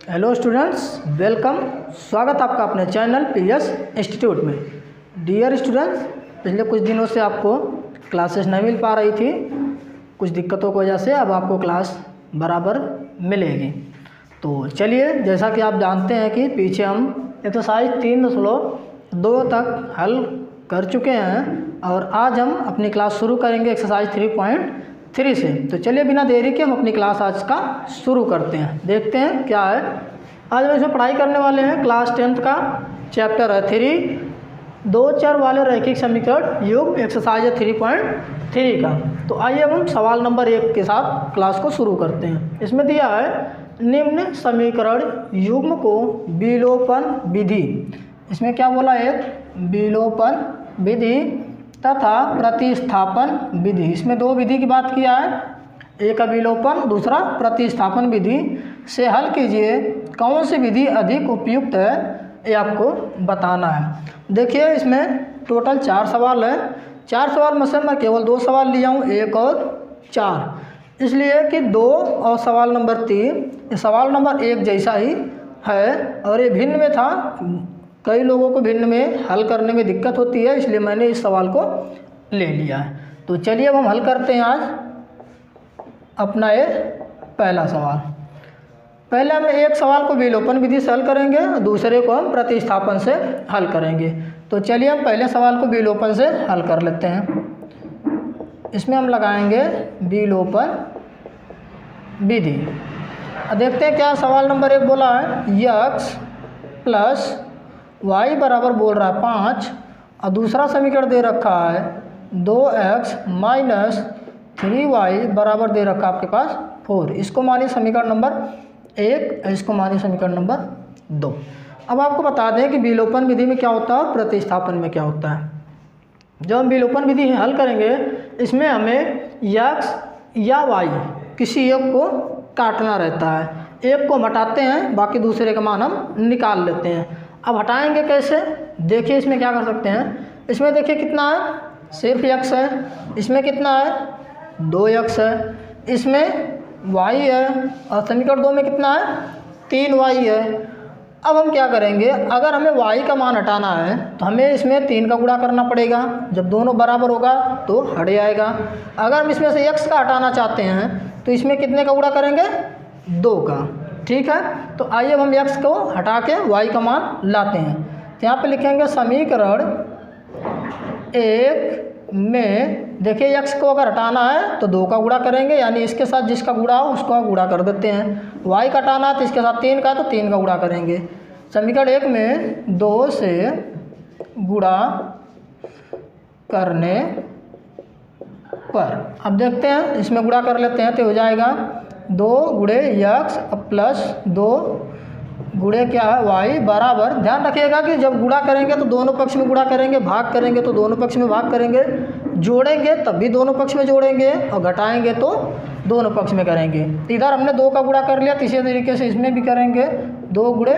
Hello students, welcome. स्वागत आपका अपने चैनल पीएस इंस्टीट्यूट में। डियर स्टूडेंट्स, पिछले कुछ दिनों से आपको क्लासेस नहीं मिल पा रही थी, कुछ दिक्कतों की वजह से अब आपको क्लास बराबर मिलेगी। तो चलिए, जैसा कि आप जानते हैं कि पीछे हम एक्सरसाइज 3.2 तक हल कर चुके हैं और आज हम अपनी क्लास शुरू करेंगे एक्सरसाइज 3.3 से। तो चलिए, बिना देरी के हम अपनी क्लास आज का शुरू करते हैं। देखते हैं क्या है। आज हम इसमें पढ़ाई करने वाले हैं क्लास 10th का चैप्टर है 3, 2 चर वाले रैखिक समीकरण युग्म, एक्सरसाइज है 3.3 का। तो आइए अब हम सवाल नंबर 1 के साथ क्लास को शुरू करते हैं। इसमें दिया है निम्न समीकरण युग्म को विलोपन विधि, इसमें क्या बोला है, विलोपन विधि तथा प्रतिस्थापन विधि, इसमें 2 विधि की बात किया है, एक विलोपन दूसरा प्रतिस्थापन विधि से हल कीजिए। कौन सी विधि अधिक उपयुक्त है ये आपको बताना है। देखिए, इसमें टोटल 4 सवाल है। 4 सवाल में से मैं केवल 2 सवाल लिया हूँ, 1 और 4, इसलिए कि 2 और सवाल नंबर 3 ये सवाल नंबर 1 जैसा ही है और ये भिन्न में था। कई लोगों को भिन्न में हल करने में दिक्कत होती है, इसलिए मैंने इस सवाल को ले लिया है। तो चलिए अब हम हल करते हैं आज अपना ये पहला सवाल। पहले हम एक सवाल को विलोपन विधि से हल करेंगे और दूसरे को हम प्रतिस्थापन से हल करेंगे। तो चलिए हम पहले सवाल को विलोपन से हल कर लेते हैं। इसमें हम लगाएंगे विलोपन विधि। देखते हैं क्या सवाल नंबर 1 बोला है, x प्लस y बराबर बोल रहा है 5 और दूसरा समीकरण दे रखा है 2x माइनस 3y बराबर दे रखा है आपके पास 4। इसको मानिए समीकरण नंबर 1, इसको मानिए समीकरण नंबर 2। अब आपको बता दें कि विलोपन विधि में क्या होता है और प्रतिस्थापन में क्या होता है। जब हम विलोपन विधि हल करेंगे, इसमें हमें x या y किसी एक को काटना रहता है, एक को हम हटाते हैं, बाकी दूसरे का मान हम निकाल लेते हैं। अब हटाएंगे कैसे, देखिए इसमें क्या कर सकते हैं। इसमें देखिए कितना है, सिर्फ x है, इसमें कितना है 2x है, इसमें y है और समीकरण 2 में कितना है 3y है। अब हम क्या करेंगे, अगर हमें y का मान हटाना है तो हमें इसमें 3 का गुणा करना पड़ेगा, जब दोनों बराबर होगा तो हट जाएगा। अगर हम इसमें से x का हटाना चाहते हैं तो इसमें कितने का गुणा करेंगे 2 का, ठीक है। तो आइए अब हम x को हटा के y का मान लाते हैं। तो यहाँ पे लिखेंगे समीकरण 1 में, देखिए x को अगर हटाना है तो 2 का गुणा करेंगे, यानी इसके साथ जिसका गुणा हो उसका गुणा कर देते हैं। y का हटाना है तो इसके साथ 3 का, तो 3 का गुणा करेंगे। समीकरण 1 में 2 से गुणा करने पर, अब देखते हैं इसमें गुणा कर लेते हैं तो हो जाएगा 2 गुणे x प्लस 2 गुणे क्या है y बराबर। ध्यान रखिएगा कि जब गुणा करेंगे तो दोनों पक्ष में गुणा करेंगे, भाग करेंगे तो दोनों पक्ष में भाग करेंगे, जोड़ेंगे तब भी दोनों पक्ष में जोड़ेंगे और घटाएंगे तो दोनों पक्ष में करेंगे। इधर हमने 2 का गुणा कर लिया, इसी तरीके से इसमें भी करेंगे 2 गुणे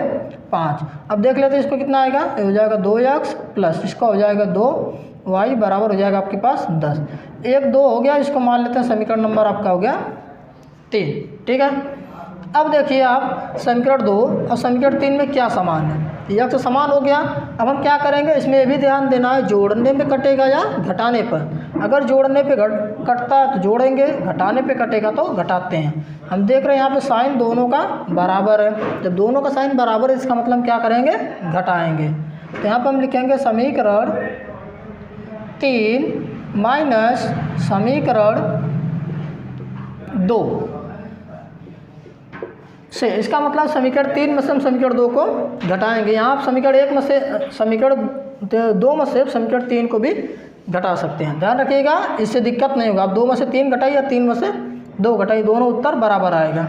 5। अब देख लेते हैं इसको कितना आएगा, ये हो जाएगा 2x प्लस इसका हो जाएगा 2y बराबर हो जाएगा आपके पास 10। 1 2 हो गया, इसको मान लेते हैं समीकरण नंबर आपका हो गया 3, ठीक है। अब देखिए आप समीकरण 2 और समीकरण 3 में क्या समान है, यह तो समान हो गया। अब हम क्या करेंगे, इसमें ये भी ध्यान देना है जोड़ने पे कटेगा या घटाने पर। अगर जोड़ने पे कटता है तो जोड़ेंगे, घटाने पे कटेगा तो घटाते हैं। हम देख रहे हैं यहाँ पे साइन दोनों का बराबर है, जब दोनों का साइन बराबर है इसका मतलब क्या करेंगे, घटाएंगे। तो यहाँ पर हम लिखेंगे समीकरण 3 माइनस समीकरण 2 से, इसका मतलब समीकरण 3 में से हम समीकरण 2 को घटाएंगे। यहाँ आप समीकरण 1 में से समीकरण 2 में से समीकरण 3 को भी घटा सकते हैं। ध्यान रखिएगा, इससे दिक्कत नहीं होगा। आप 2 में से 3 घटाइए या 3 में से 2 घटाइए, दोनों उत्तर बराबर आएगा।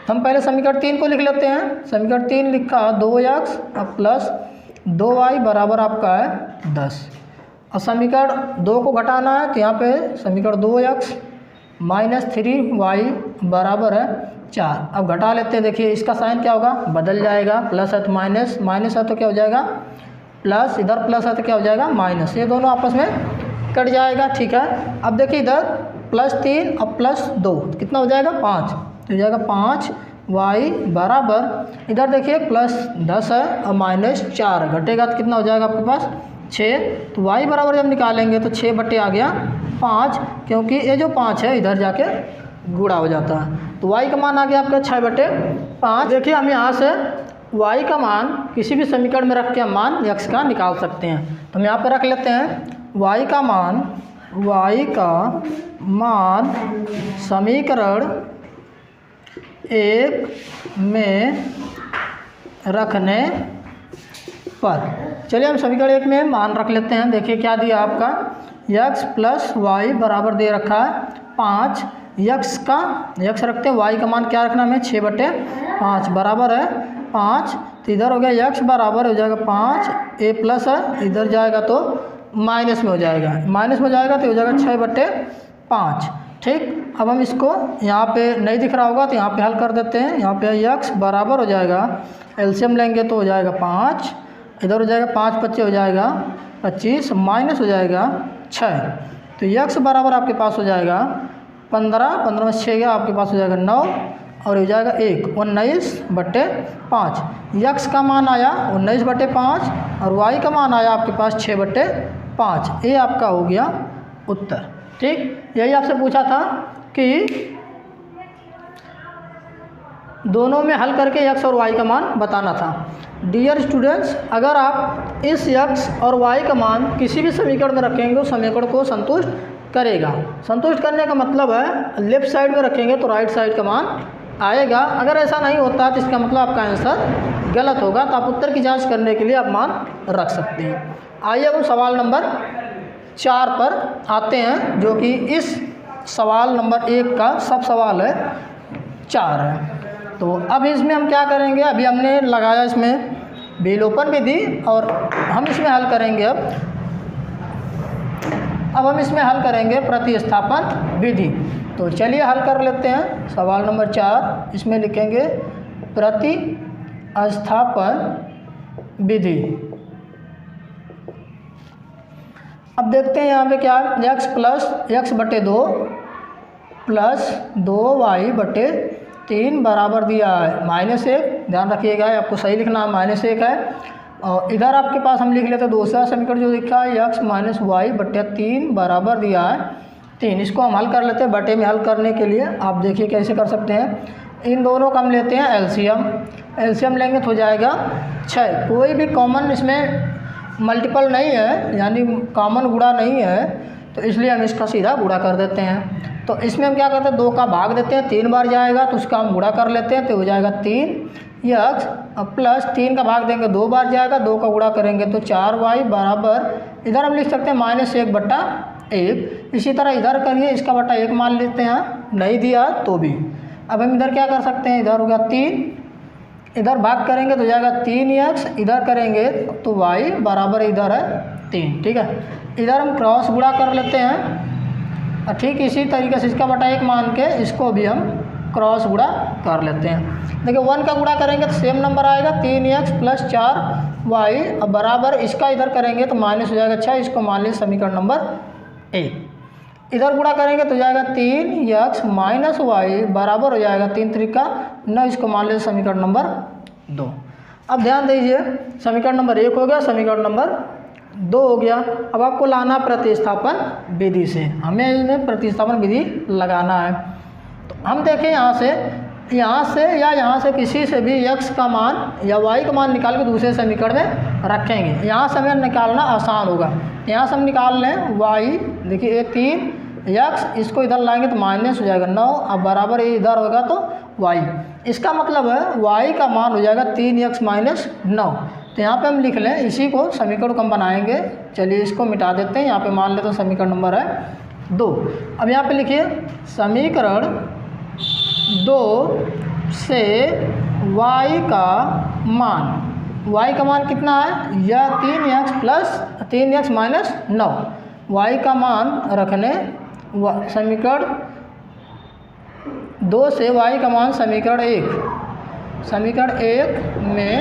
हम पहले समीकरण 3 को लिख लेते हैं। समीकरण 3 लिखा 2x प्लस 2y बराबर आपका है 10 और समीकरण 2 को घटाना है तो यहाँ पे समीकरण 2x माइनस 3y बराबर है 4। अब घटा लेते हैं, देखिए इसका साइन क्या होगा, बदल जाएगा, प्लस है तो माइनस, माइनस है तो क्या हो जाएगा प्लस, इधर प्लस है तो क्या हो जाएगा माइनस, ये दोनों आपस में कट जाएगा, ठीक है। अब देखिए इधर +3 और +2 कितना हो जाएगा 5, तो हो जाएगा 5 y बराबर, इधर देखिए +10 है और -4 है, घटेगा तो कितना हो जाएगा आपके पास 6। तो y बराबर जब निकालेंगे तो 6 बटे आ गया 5, क्योंकि ये जो 5 है इधर जाके गुणा हो जाता है। तो y का मान आ गया आपका 6 बटे 5। देखिए हम यहाँ से y का मान किसी भी समीकरण में रख के हम मान x का निकाल सकते हैं। तो हम यहाँ पे रख लेते हैं y का मान समीकरण 1 में रखने पर, चलिए हम समीकरण 1 में मान रख लेते हैं। देखिए क्या दिया आपका, x प्लस वाई बराबर दे रखा है 5, x रखते हैं, y का मान क्या रखना हमें 6 बटे 5 बराबर है 5। तो इधर हो गया x बराबर हो जाएगा 5, a प्लस है, इधर जाएगा तो माइनस में हो जाएगा, तो हो जाएगा 6 बटे 5। ठीक, अब हम इसको यहाँ पे नहीं दिख रहा होगा तो यहाँ पे हल कर देते हैं। यहाँ पे x बराबर हो जाएगा, एलसीएम लेंगे तो हो जाएगा 5, इधर हो जाएगा 5 25 हो जाएगा 25, माइनस हो जाएगा 6। तो x बराबर आपके पास हो जाएगा 15 में 6 गया, आपके पास हो जाएगा 9 और हो जाएगा 1, 19 बटे 5। x का मान आया 19 बटे 5 और y का मान आया आपके पास 6 बटे 5। ये आपका हो गया उत्तर। ठीक, यही आपसे पूछा था कि दोनों में हल करके x और y का मान बताना था। डियर स्टूडेंट्स, अगर आप इस x और y का मान किसी भी समीकरण में रखेंगे उस समीकरण को संतुष्ट करेगा। संतुष्ट करने का मतलब है लेफ्ट साइड में रखेंगे तो राइट साइड का मान आएगा। अगर ऐसा नहीं होता तो इसका मतलब आपका आंसर गलत होगा। तो आप उत्तर की जांच करने के लिए आप मान रख सकते हैं। आइए अब सवाल नंबर 4 पर आते हैं, जो कि इस सवाल नंबर 1 का सब सवाल है 4 है। तो अब इसमें हम क्या करेंगे, अभी हमने लगाया इसमें विलोपन विधि और हम इसमें हल करेंगे अब हम इसमें हल करेंगे प्रतिस्थापन विधि। तो चलिए हल कर लेते हैं। सवाल नंबर 4 इसमें लिखेंगे प्रतिस्थापन विधि। अब देखते हैं यहाँ पे क्या, x प्लस x बटे 2 प्लस 2y बटे 3 बराबर दिया है -1। ध्यान रखिएगा आपको सही लिखना है, -1 है। और इधर आपके पास हम लिख लेते हैं दूसरा समीकरण जो लिखा है x माइनस वाई बटे 3 बराबर दिया है 3। इसको हम हल कर लेते हैं। बटे में हल करने के लिए आप देखिए कैसे कर सकते हैं। इन दोनों का हम लेते हैं एलसीएम लेंगे तो हो जाएगा 6। कोई भी कॉमन इसमें मल्टीपल नहीं है, यानी कॉमन गुणा नहीं है, तो इसलिए हम इसका सीधा गुणा कर देते हैं। तो इसमें हम क्या करते हैं, 2 का भाग देते हैं, 3 बार जाएगा तो उसका हम गुणा कर लेते हैं तो हो जाएगा 3x प्लस 3 का भाग देंगे 2 बार जाएगा, 2 का गुणा करेंगे तो 4y बराबर, इधर हम लिख सकते हैं -1 बटा 1। इसी तरह इधर करिए, इसका बटा 1 मान लेते हैं, नहीं दिया तो भी। अब हम इधर क्या कर सकते हैं, इधर हो गया 3, इधर भाग करेंगे तो जाएगा 3x, इधर करेंगे तो y बराबर इधर है 3। ठीक है, इधर हम क्रॉस गुणा कर लेते हैं। ठीक इसी तरीके से इसका बटा 1 मान के इसको भी हम क्रॉस गुणा कर लेते हैं। देखिए 1 का गुणा करेंगे तो सेम नंबर आएगा 3x प्लस 4y, अब बराबर इसका इधर करेंगे तो माइनस हो जाएगा 6। इसको मान लीजिए समीकरण नंबर 1। इधर गुणा करेंगे तो जाएगा 3x माइनस वाई बराबर हो जाएगा 3 त्रिका 9। इसको मान लीजिए समीकरण नंबर 2। अब ध्यान दीजिए, समीकरण नंबर 1 हो गया, समीकरण नंबर 2 हो गया। अब आपको लाना प्रतिस्थापन विधि से, हमें इसमें प्रतिस्थापन विधि लगाना है। तो हम देखें यहाँ से या यहाँ से किसी से भी x का मान या y का मान निकाल के दूसरे समीकरण में रखेंगे। यहाँ से हमें निकालना आसान होगा। यहाँ से हम निकाल लें y, देखिए 3x, इसको इधर लाएंगे तो माइनस हो जाएगा 9, अब बराबर ये इधर होगा तो y। इसका मतलब है y का मान हो जाएगा 3x माइनस 9। तो यहाँ पे हम लिख लें, इसी को समीकरण को हम बनाएंगे। चलिए इसको मिटा देते हैं, यहाँ पे मान लेते हैं समीकरण नंबर है 2। अब यहाँ पे लिखिए समीकरण 2 से y का मान कितना है, यह 3x plus 3x minus 9। y का मान रखने समीकरण 2 से y का मान समीकरण 1 में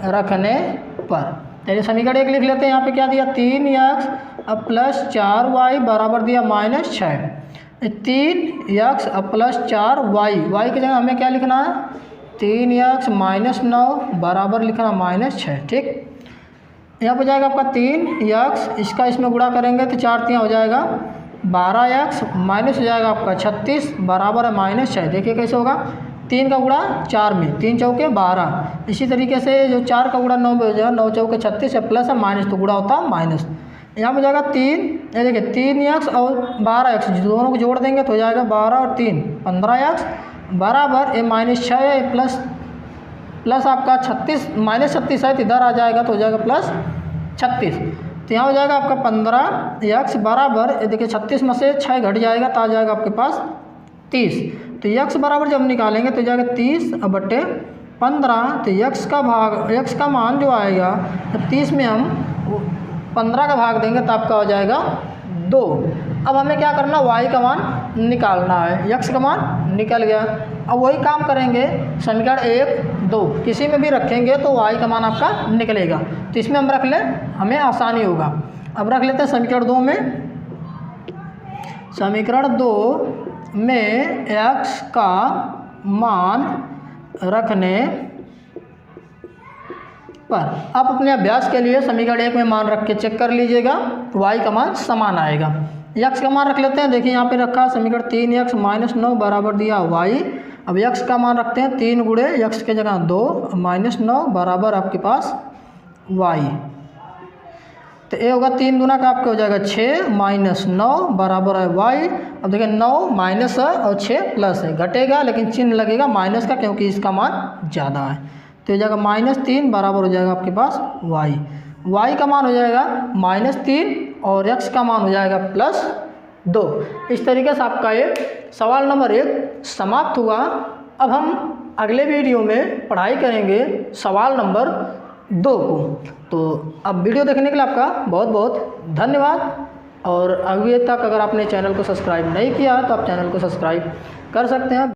रखने पर, चलिए समीकरण 1 लिख लेते हैं। यहाँ पे क्या दिया 3x अब प्लस 4y बराबर दिया -6। 3x प्लस 4y, वाई की जगह हमें क्या लिखना है 3x माइनस 9 बराबर लिखना -6। ठीक, यहाँ पर जाएगा आपका 3x, इसका इसमें गुणा करेंगे तो 4 3 हो जाएगा 12x, माइनस हो जाएगा आपका 36 बराबर है -6। देखिए कैसे होगा, 3 का गुणा 4 में, 3 चौके 12। इसी तरीके से जो 4 का गुणा 9 में हो जाएगा, 9 चौके 36 है, प्लस है माइनस तो गुणा होता है माइनस। यहाँ पर जाएगा 3, ये देखिए 3x और 12x दोनों को जोड़ देंगे तो हो जाएगा 12 और 3 15x बराबर ये -6 है, प्लस आपका 36 -36 है तो इधर आ जाएगा तो हो जाएगा +36। तो यहाँ हो जाएगा आपका 15x बराबर, ये देखिए 36 में से 6 घट जाएगा तो आ जाएगा आपके पास 30। तो x बराबर जब निकालेंगे तो जाएगा 30 बटे 15। तो x का मान जो आएगा, जब 30 में हम 15 का भाग देंगे तो आपका हो जाएगा 2। अब हमें क्या करना, y का मान निकालना है, x का मान निकल गया। अब वही काम करेंगे समीकरण 1 2 किसी में भी रखेंगे तो y का मान आपका निकलेगा। तो इसमें हम रख लें, हमें आसानी होगा। अब रख लेते हैं समीकरण 2 में, समीकरण 2 में x का मान रखने पर आप अपने अभ्यास के लिए समीकरण 1 में मान रख के चेक कर लीजिएगा, y का मान समान आएगा। x का मान रख लेते हैं, देखिए यहाँ पे रखा समीकरण 3x माइनस 9 बराबर दिया y। अब x का मान रखते हैं 3 गुणे x के जगह 2 -9 बराबर आपके पास y। तो ये होगा 3 दूना का आपका हो जाएगा 6 -9 बराबर है y। अब देखिए 9 माइनस है और 6 प्लस है, घटेगा लेकिन चिन्ह लगेगा माइनस का क्योंकि इसका मान ज़्यादा है। तो हो जाएगा -3 बराबर हो जाएगा आपके पास y। y का मान हो जाएगा -3 और x का मान हो जाएगा +2। इस तरीके से आपका ये सवाल नंबर 1 समाप्त हुआ। अब हम अगले वीडियो में पढ़ाई करेंगे सवाल नंबर 2 को। तो अब वीडियो देखने के लिए आपका बहुत बहुत धन्यवाद। और अभी तक अगर आपने चैनल को सब्सक्राइब नहीं किया तो आप चैनल को सब्सक्राइब कर सकते हैं।